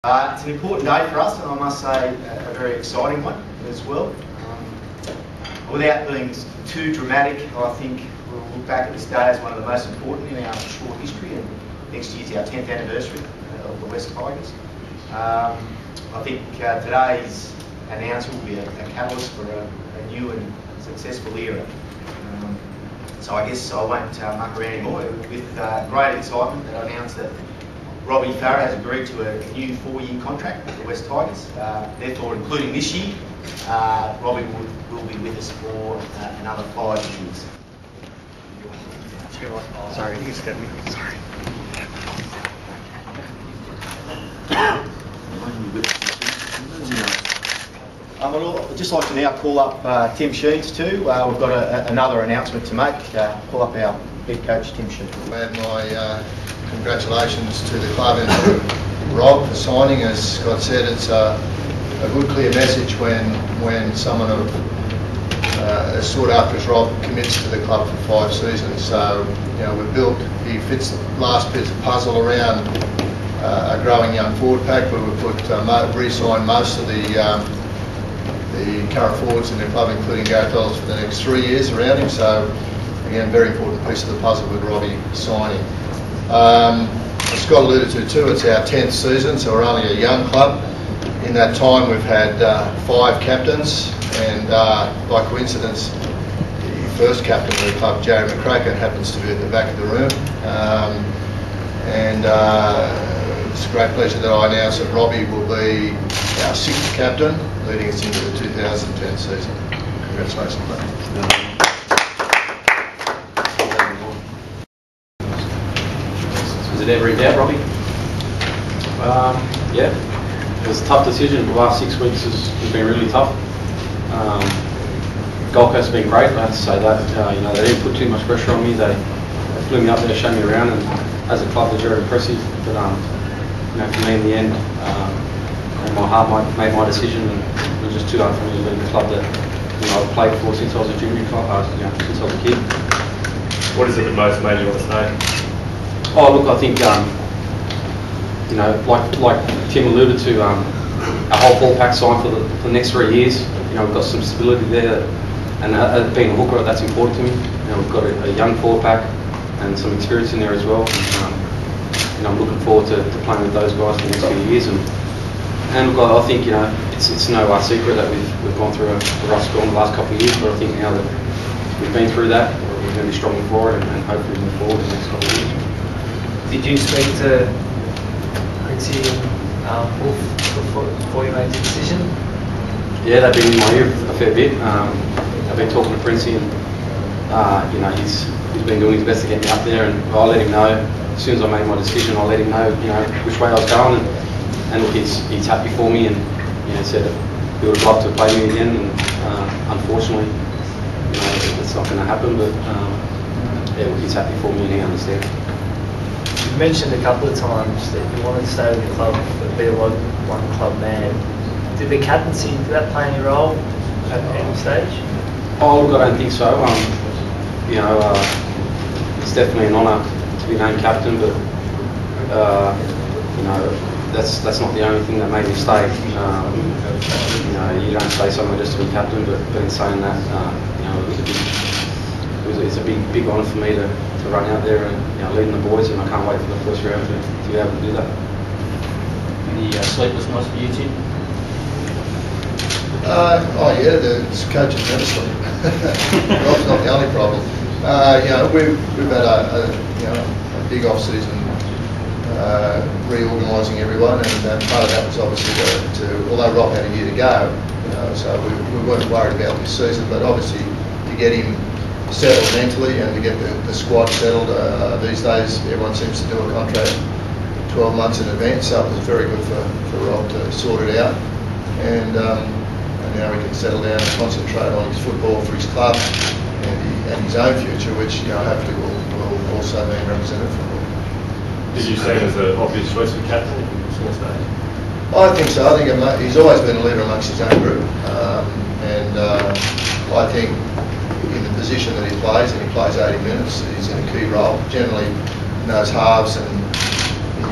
It's an important day for us, and I must say a very exciting one as well. Without being too dramatic, I think we'll look back at this day as one of the most important in our short history, and next year's our 10th anniversary of the West Tigers. I think today's announcement will be a catalyst for a new and successful era. So I guess I won't muck around anymore. With great excitement that I announced that Robbie Farah has agreed to a new 4-year contract with the West Tigers. Therefore, including this year, Robbie will be with us for another 5 years. Sorry, you scared me. Sorry. I'd just like to now call up Tim Sheens too. We've got another announcement to make. Call up our head coach, Tim Sheens. And my congratulations to the club and to Rob for signing. As Scott said, it's a good, clear message when someone as sought after as Rob commits to the club for 5 seasons. So, you know, he fits the last bit of the puzzle around a growing young forward pack, where we've re-signed most of the current forwards in the club, including Gareth Ellis, for the next 3 years around him. So, again, very important piece of the puzzle with Robbie signing. As Scott alluded to too, it's our 10th season, so we're only a young club. In that time we've had 5 captains, and by coincidence the first captain of the club, Jerry McCracken, happens to be at the back of the room. It's a great pleasure that I announce that Robbie will be our 6th captain, leading us into the 2010 season. Congratulations, mate. Was it ever in doubt, Robbie? Yeah, it was a tough decision. The last 6 weeks has been really tough. Gold Coast has been great, I have to say that. You know, they didn't put too much pressure on me. They flew me up there, showed me around, and as a club, they're very impressive. But you know, for me in the end, my heart made my decision, and it was just too hard for me to leave the club that I've played for since I was a junior club, since I was a kid. What is it that most made you want to stay? Oh, look, I think, you know, like Tim alluded to, our whole full pack signed for the next 3 years. You know, we've got some stability there, and being a hooker, that's important to me. You know, we've got a young forward pack and some experience in there as well. You know, I'm looking forward to playing with those guys for the next few years. And look, I think, you know, it's no secret that we've gone through a rough spell in the last couple of years, but I think now that we've been through that, we're going to be stronger forward and hopefully move forward in the next couple of years. Did you speak to Quincy before you made the decision? Yeah, they've been in my ear a fair bit. I've been talking to Quincy, and you know, he's been doing his best to get me up there, and I'll let him know as soon as I make my decision. I'll let him know, you know, which way I was going, and look, he's happy for me, and you know, said he would have loved to play me again, and unfortunately, you know, it's not going to happen. But yeah, look, he's happy for me, and he understands. You mentioned a couple of times that you wanted to stay with the club but be a one club man. Did the captaincy, did that play any role at any stage? Oh, look, I don't think so. You know, it's definitely an honour to be named captain, but you know, that's not the only thing that made me stay. You know, you don't stay somewhere just to be captain, but in saying that, you know, it's a big honour for me to run out there and, you know, leading the boys, and I can't wait for the first round to be able to do that. Any sleepless nights for you, Tim? Oh yeah, the coaches never sleep. Rob's not the only problem. You know, we've had a big off season, reorganising everyone, and part of that was obviously to although Rob had a year to go, you know, so we weren't worried about this season, but obviously to get him settled mentally and to get the squad settled. These days everyone seems to do a contract 12 months in advance, so it was very good for Rob to sort it out, and now he can settle down and concentrate on his football for his club and his own future, which, you know, hopefully will also be represented football. Did you see him as an obvious choice for captain if he was going to stay? I think so. I think he's always been a leader amongst his own group, and I think in the position that he plays, and he plays 80 minutes, he's in a key role. Generally knows halves, and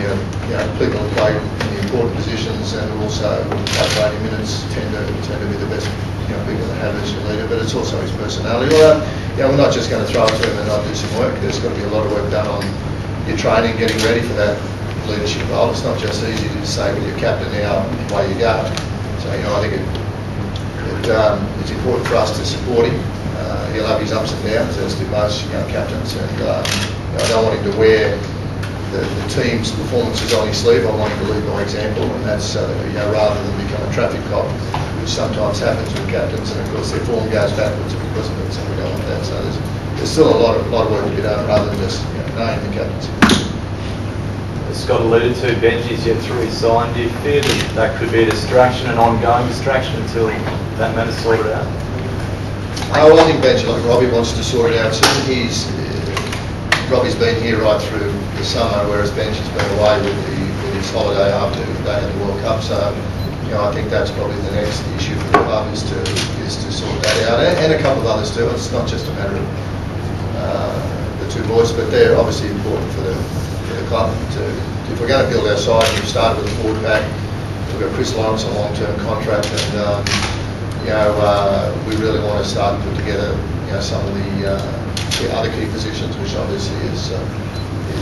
you know people who play the important positions, and also like 80 minutes tend to be the best people to have as your leader. But it's also his personality. Although we're not just going to throw it to him and not do some work. There's got to be a lot of work done on your training, getting ready for that leadership role. It's not just easy to say, well, you're captain now, away you go. So I think it's important for us to support him. He'll have his ups and downs, as do most captains, and I don't want him to wear the team's performances on his sleeve. I want him to lead by example, and that's rather than become a traffic cop, which sometimes happens with captains, and of course their form goes backwards because of it, so we don't want that. So there's still a lot of work to be done, rather than just knowing the captains. As Scott alluded to, Benji's yet to resign. Do you fear that could be a distraction, an ongoing distraction, until that matter's sorted out? I think Benji, like Robbie, wants to sort it out soon. Robbie's been here right through the summer, whereas Benji's been away with his holiday after they had the World Cup. So, I think that's probably the next issue for the club is to sort that out, and a couple of others too. It's not just a matter of the two boys, but they're obviously important for the club. If we're going to build our side, we've started with a forward pack. We've got Chris Lawrence on a long-term contract, and we really want to start and put together some of the other key positions, which obviously is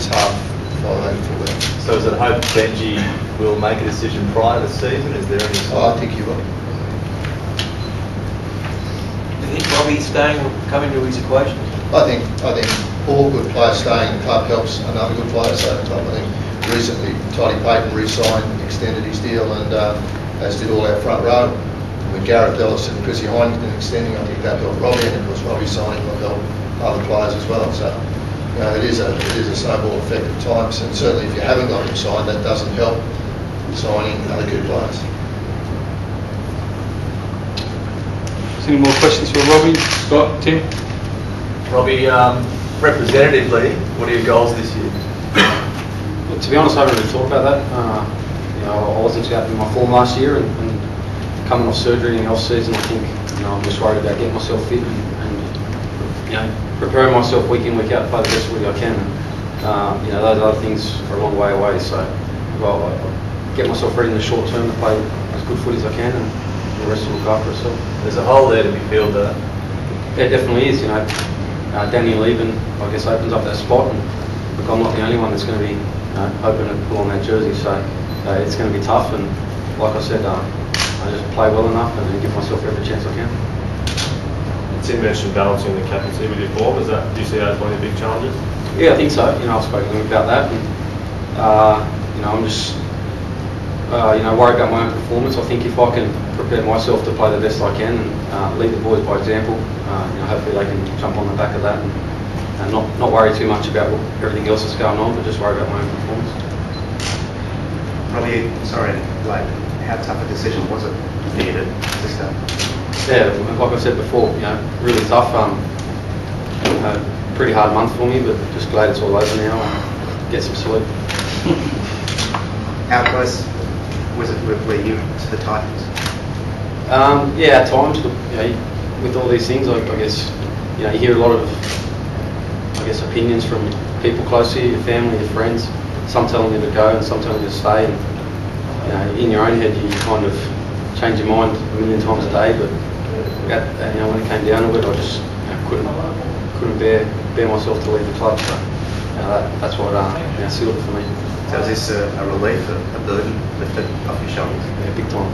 half 5'8" fullback. So is it hope Benji will make a decision prior to the season? Is there any? I think he will. Do you think Robbie staying will come into his equation? I think all good players staying in the club helps another good player stay in the club. I think recently Toddy Payton re-signed, extended his deal, and as did all our front row. With Garrett Bellis and Chrissy Heineken extending, I think that helped Robbie, and of course Robbie signing will help other players as well. So it is a snowball effect at times, and certainly if you haven't got him signed, that doesn't help signing other good players. Any more questions for Robbie, Scott, Tim? Robbie, representatively, what are your goals this year? Well, to be honest, I haven't really thought about that. I wasn't too happy with my form last year, and coming off surgery in the off season, I think I'm just worried about getting myself fit and preparing myself week in, week out to play the best footy I can. And, those other things are a long way away. So, I'll get myself ready in the short term to play as good footy as I can, and the rest will look after itself. There's a hole there to be filled, though. It definitely is. Danny leaving, I guess, opens up that spot, and look, I'm not the only one that's going to be hoping to pull on that jersey. So it's going to be tough, and like I said, I just play well enough and give myself every chance I can. Tim mentioned balancing the captaincy with your form. Do you see that as one of your big challenges? Yeah, I think so. I've spoken to him about that, and I'm just worried about my own performance. I think if I can prepare myself to play the best I can and lead the boys by example, hopefully they can jump on the back of that and not worry too much about everything else that's going on, but just worry about my own performance. Robbie, sorry, how tough a decision was it for you to start? Yeah, like I said before, really tough. Pretty hard month for me, but just glad it's all over now and get some sleep. How close was it were you to the Titans? Yeah, at times, but with all these things, I guess you hear a lot of opinions from people close to you, your family, your friends. Some telling you to go, and some telling you to stay. And in your own head, you kind of change your mind a million times a day. But when it came down to it, I just couldn't bear myself to leave the club. So that's what sealed it for me. So is this a relief, a burden lifted off your shoulders? Yeah, big time.